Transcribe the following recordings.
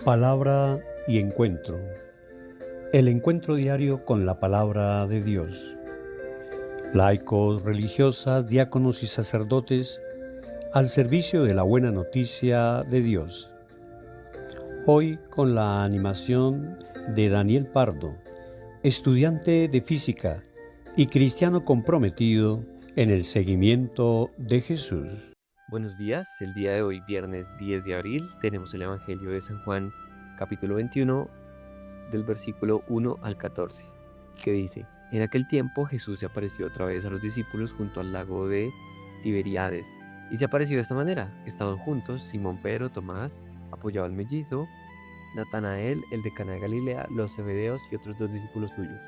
Palabra y encuentro. El encuentro diario con la palabra de Dios. Laicos, religiosas, diáconos y sacerdotes al servicio de la buena noticia de Dios. Hoy con la animación de Daniel Pardo, estudiante de física y cristiano comprometido en el seguimiento de Jesús. Buenos días, el día de hoy, viernes 10 de abril, tenemos el Evangelio de San Juan, capítulo 21, del versículo 1 al 14, que dice: En aquel tiempo Jesús se apareció otra vez a los discípulos junto al lago de Tiberíades, y se apareció de esta manera. Estaban juntos Simón Pedro, Tomás, apoyado al mellizo, Natanael, el de Cana de Galilea, los Zebedeos y otros dos discípulos suyos.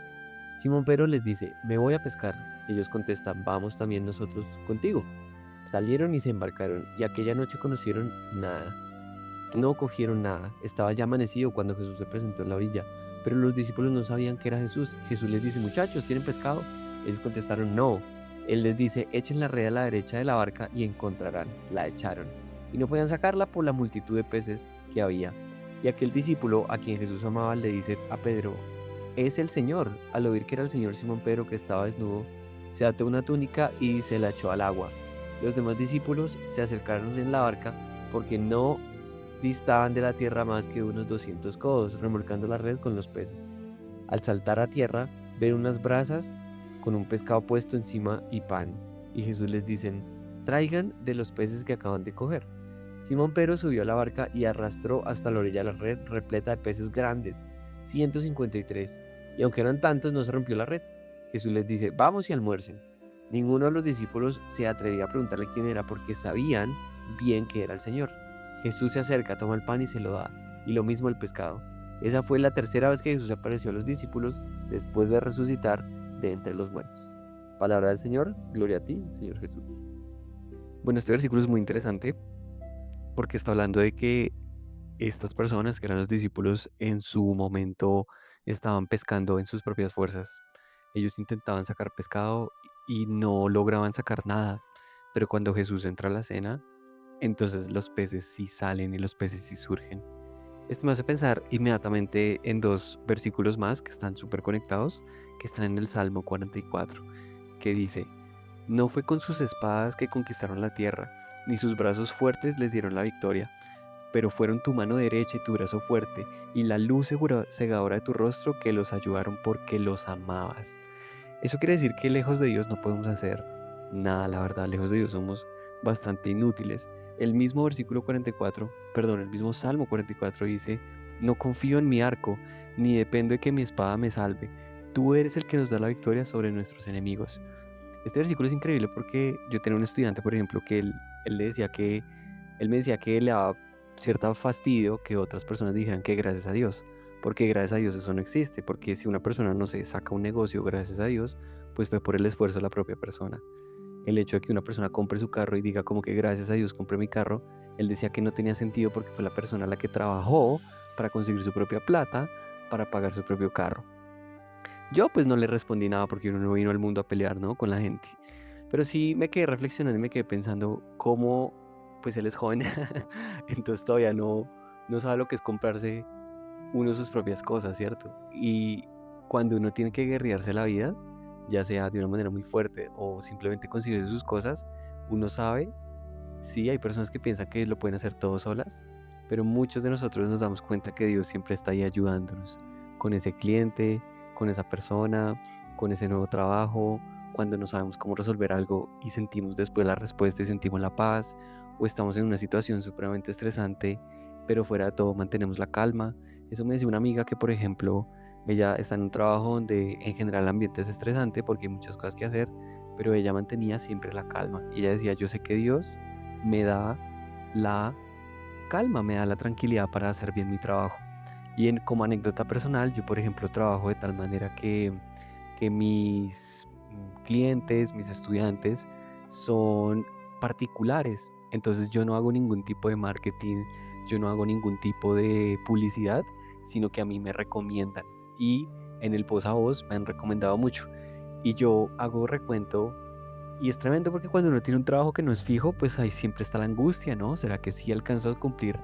Simón Pedro les dice: Me voy a pescar. Ellos contestan: Vamos también nosotros contigo. Salieron y se embarcaron, y aquella noche conocieron nada. No cogieron nada. Estaba ya amanecido cuando Jesús se presentó en la orilla, pero los discípulos no sabían que era Jesús. Jesús les dice: Muchachos, ¿tienen pescado? Ellos contestaron: No. Él les dice: Echen la red a la derecha de la barca y encontrarán. La echaron, y no podían sacarla por la multitud de peces que había. Y aquel discípulo a quien Jesús amaba le dice a Pedro: Es el Señor. Al oír que era el Señor, Simón Pedro, que estaba desnudo, se ató una túnica y se la echó al agua. Los demás discípulos se acercaron en la barca porque no distaban de la tierra más que unos 200 codos, remolcando la red con los peces. Al saltar a tierra, ven unas brasas con un pescado puesto encima y pan. Y Jesús les dice: Traigan de los peces que acaban de coger. Simón Pedro subió a la barca y arrastró hasta la orilla la red repleta de peces grandes, 153. Y aunque eran tantos, no se rompió la red. Jesús les dice: Vamos y almuercen. Ninguno de los discípulos se atrevía a preguntarle quién era porque sabían bien que era el Señor. Jesús se acerca, toma el pan y se lo da, y lo mismo el pescado. Esa fue la tercera vez que Jesús apareció a los discípulos después de resucitar de entre los muertos. Palabra del Señor, gloria a ti, Señor Jesús. Bueno, este versículo es muy interesante porque está hablando de que estas personas, que eran los discípulos, en su momento estaban pescando en sus propias fuerzas. Ellos intentaban sacar pescado y no lograban sacar nada. Pero cuando Jesús entra a la cena, entonces los peces sí salen y los peces sí surgen. Esto me hace pensar inmediatamente en dos versículos más que están súper conectados, que están en el Salmo 44, que dice: No fue con sus espadas que conquistaron la tierra, ni sus brazos fuertes les dieron la victoria, pero fueron tu mano derecha y tu brazo fuerte, y la luz cegadora de tu rostro que los ayudaron porque los amabas. Eso quiere decir que lejos de Dios no podemos hacer nada, la verdad, lejos de Dios somos bastante inútiles. El mismo versículo 44, perdón, el mismo Salmo 44 dice: No confío en mi arco, ni dependo de que mi espada me salve. Tú eres el que nos da la victoria sobre nuestros enemigos. Este versículo es increíble porque yo tenía un estudiante, por ejemplo, que él me decía que le daba cierto fastidio que otras personas dijeran que gracias a Dios, porque gracias a Dios eso no existe, porque si una persona no se saca un negocio gracias a Dios, pues fue por el esfuerzo de la propia persona. El hecho de que una persona compre su carro y diga como que gracias a Dios compré mi carro, él decía que no tenía sentido porque fue la persona la que trabajó para conseguir su propia plata, para pagar su propio carro. Yo pues no le respondí nada porque uno no vino al mundo a pelear, ¿no? Con la gente. Pero sí me quedé reflexionando y me quedé pensando cómo, pues él es joven, entonces todavía no sabe lo que es comprarse uno sus propias cosas, ¿cierto? Y cuando uno tiene que guerrearse la vida, ya sea de una manera muy fuerte o simplemente conseguirse sus cosas, uno sabe, sí, hay personas que piensan que lo pueden hacer todo solas, pero muchos de nosotros nos damos cuenta que Dios siempre está ahí ayudándonos con ese cliente, con esa persona, con ese nuevo trabajo, cuando no sabemos cómo resolver algo y sentimos después la respuesta y sentimos la paz, o estamos en una situación supremamente estresante, pero fuera de todo mantenemos la calma. Eso me decía una amiga que, por ejemplo, ella está en un trabajo donde en general el ambiente es estresante porque hay muchas cosas que hacer, pero ella mantenía siempre la calma. Y ella decía: yo sé que Dios me da la calma, me da la tranquilidad para hacer bien mi trabajo. Y como anécdota personal, yo por ejemplo trabajo de tal manera que mis clientes, mis estudiantes son particulares. Entonces yo no hago ningún tipo de marketing, yo no hago ningún tipo de publicidad, sino que a mí me recomiendan. Y en el voz a voz me han recomendado mucho. Y yo hago recuento y es tremendo porque cuando uno tiene un trabajo que no es fijo, pues ahí siempre está la angustia, ¿no? ¿Será que sí alcanzo a cumplir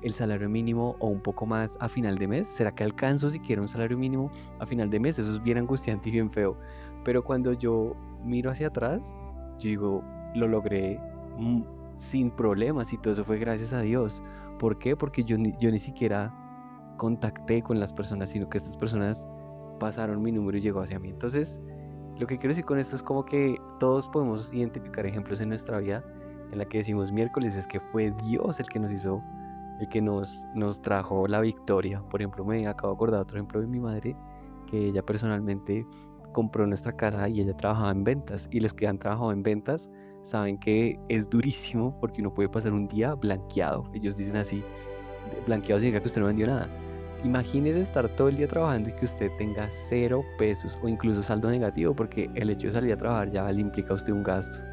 el salario mínimo o un poco más a final de mes? ¿Será que alcanzo siquiera un salario mínimo a final de mes? Eso es bien angustiante y bien feo. Pero cuando yo miro hacia atrás, yo digo, lo logré mm, sin problemas y todo eso fue gracias a Dios. ¿Por qué? Porque yo ni siquiera contacté con las personas, sino que estas personas pasaron mi número y llegó hacia mí. Entonces, lo que quiero decir con esto es como que todos podemos identificar ejemplos en nuestra vida en la que decimos miércoles es que fue Dios el que nos hizo, el que nos trajo la victoria. Por ejemplo, me acabo de acordar otro ejemplo de mi madre, que ella personalmente compró nuestra casa y ella trabajaba en ventas. Y los que han trabajado en ventas saben que es durísimo porque uno puede pasar un día blanqueado. Ellos dicen así, blanqueado significa que usted no vendió nada. Imagínese estar todo el día trabajando y que usted tenga 0 pesos o incluso saldo negativo, porque el hecho de salir a trabajar ya le implica a usted un gasto.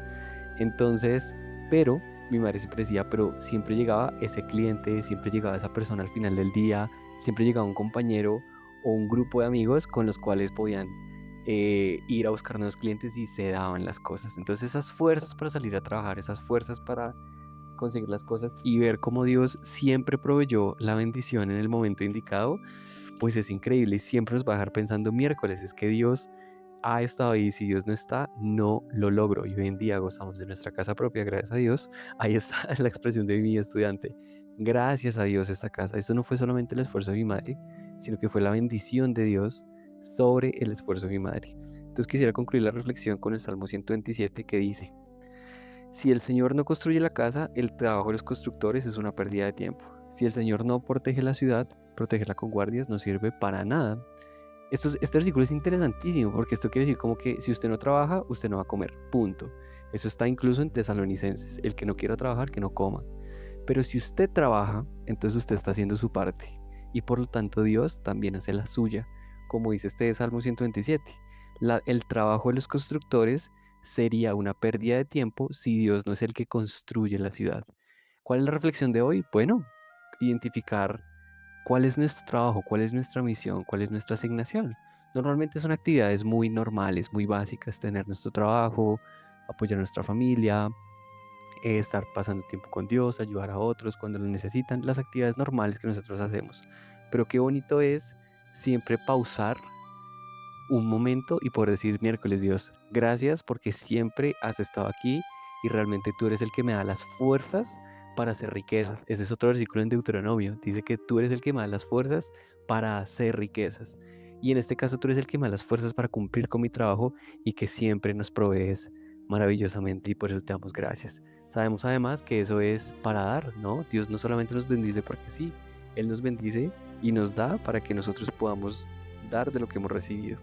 Entonces, pero mi madre siempre decía, pero siempre llegaba ese cliente, siempre llegaba esa persona al final del día, siempre llegaba un compañero o un grupo de amigos con los cuales podían ir a buscar nuevos clientes y se daban las cosas. Entonces esas fuerzas para salir a trabajar, esas fuerzas para conseguir las cosas y ver cómo Dios siempre proveyó la bendición en el momento indicado, pues es increíble y siempre nos va a dejar pensando miércoles, es que Dios ha estado ahí, si Dios no está, no lo logro. Y hoy en día gozamos de nuestra casa propia, gracias a Dios. Ahí está la expresión de mi estudiante. Gracias a Dios esta casa. Esto no fue solamente el esfuerzo de mi madre, sino que fue la bendición de Dios sobre el esfuerzo de mi madre. Entonces quisiera concluir la reflexión con el Salmo 127 que dice: si el Señor no construye la casa, el trabajo de los constructores es una pérdida de tiempo. Si el Señor no protege la ciudad, protegerla con guardias no sirve para nada. Este versículo es interesantísimo porque esto quiere decir como que si usted no trabaja, usted no va a comer, punto. Eso está incluso en Tesalonicenses, el que no quiera trabajar, que no coma. Pero si usted trabaja, entonces usted está haciendo su parte y por lo tanto Dios también hace la suya, como dice este Salmo 127. El trabajo de los constructores sería una pérdida de tiempo si Dios no es el que construye la ciudad. ¿Cuál es la reflexión de hoy? Bueno, identificar cuál es nuestro trabajo, cuál es nuestra misión, cuál es nuestra asignación. Normalmente son actividades muy normales, muy básicas, tener nuestro trabajo, apoyar a nuestra familia, estar pasando tiempo con Dios, ayudar a otros cuando lo necesitan, las actividades normales que nosotros hacemos. Pero qué bonito es siempre pausar un momento y poder decir miércoles, Dios, gracias porque siempre has estado aquí y realmente tú eres el que me da las fuerzas para hacer riquezas. Ese es otro versículo en Deuteronomio. Dice que tú eres el que me da las fuerzas para hacer riquezas. Y en este caso tú eres el que me da las fuerzas para cumplir con mi trabajo y que siempre nos provees maravillosamente y por eso te damos gracias. Sabemos además que eso es para dar, ¿no? Dios no solamente nos bendice porque sí, Él nos bendice y nos da para que nosotros podamos dar de lo que hemos recibido.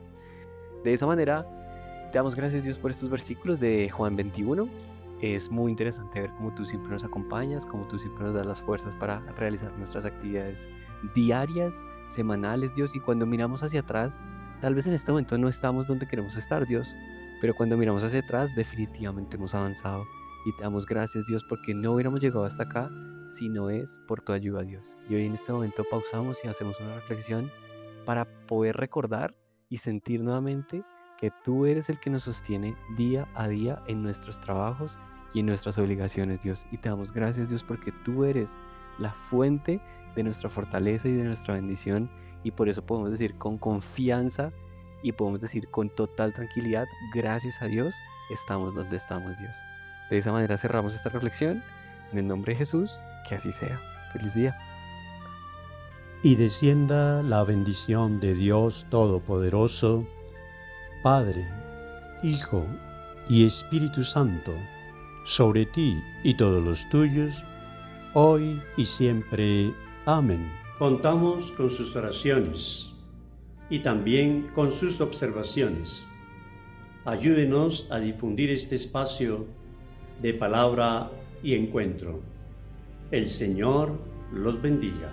De esa manera, te damos gracias Dios por estos versículos de Juan 21. Es muy interesante ver cómo tú siempre nos acompañas, cómo tú siempre nos das las fuerzas para realizar nuestras actividades diarias, semanales, Dios. Y cuando miramos hacia atrás, tal vez en este momento no estamos donde queremos estar, Dios, pero cuando miramos hacia atrás, definitivamente hemos avanzado. Y te damos gracias, Dios, porque no hubiéramos llegado hasta acá si no es por tu ayuda, Dios. Y hoy en este momento pausamos y hacemos una reflexión para poder recordar y sentir nuevamente que tú eres el que nos sostiene día a día en nuestros trabajos y en nuestras obligaciones, Dios. Y te damos gracias, Dios, porque tú eres la fuente de nuestra fortaleza y de nuestra bendición. Y por eso podemos decir con confianza y podemos decir con total tranquilidad, gracias a Dios, estamos donde estamos, Dios. De esa manera cerramos esta reflexión. En el nombre de Jesús, que así sea. Feliz día. Y descienda la bendición de Dios Todopoderoso, Padre, Hijo y Espíritu Santo, sobre ti y todos los tuyos, hoy y siempre. Amén. Contamos con sus oraciones y también con sus observaciones. Ayúdenos a difundir este espacio de palabra y encuentro. El Señor los bendiga.